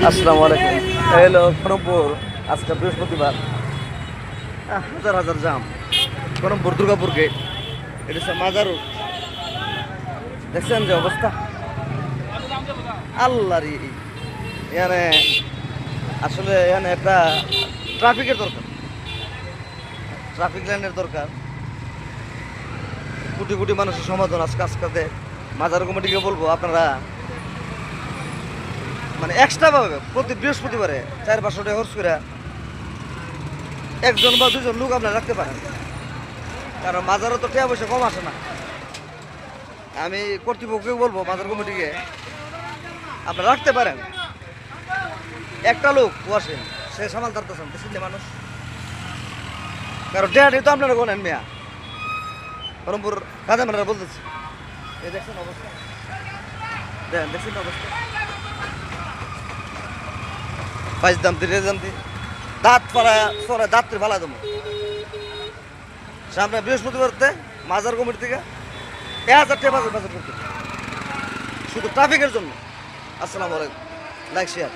আসসালামু আলাইকুম। হ্যালো খড়গপুর, আজকে বৃহস্পতিবার, হাজার হাজার জাম। খড়গপুর দুর্গাপুর গেট, এটা হচ্ছে মাজার রোড। দেখছেন যে অবস্থা, আল্লাহর এখানে আসলে এখানে একটা ট্রাফিকের দরকার, ট্রাফিক লাইনের দরকার। কোটি কোটি মানুষের সমাধান আজকে আজকে মাজার কমিটিকে বলবো, আপনারা মানে এক্সট্রা ভাবে প্রতি বৃহস্পতিবারে 4-500 টাকা খরচ করে একজন বা দুজন লোক আপনারা রাখতে পারেন, কারণ মাজারও তো টাকা পয়সা কম আসে না। আমি কর্তৃপক্ষকে বলবো, মাজার কমিটিকে আপনারা রাখতে পারেন। একটা লোক বসেন, সে সামাল ধরতেছেন বুঝলে মানুষ, কারণ ডেহাটি তো আপনারা বলেন মিয়া, বরমপুর কাজে আপনারা বলতেছি। এই দেখছেন অবস্থা, দেখছেন অবস্থা, বাইশ দামতি রে দামতি দাঁত পাড়া সরা দাঁতের ফালা দেবো সামনে বৃহস্পতিবারতে মাজার কমিটি থেকে 1000 টাকা বাজার করতে, শুধু ট্রাফিকের জন্য। আসসালামু আলাইকুম, লাইক শেয়ার।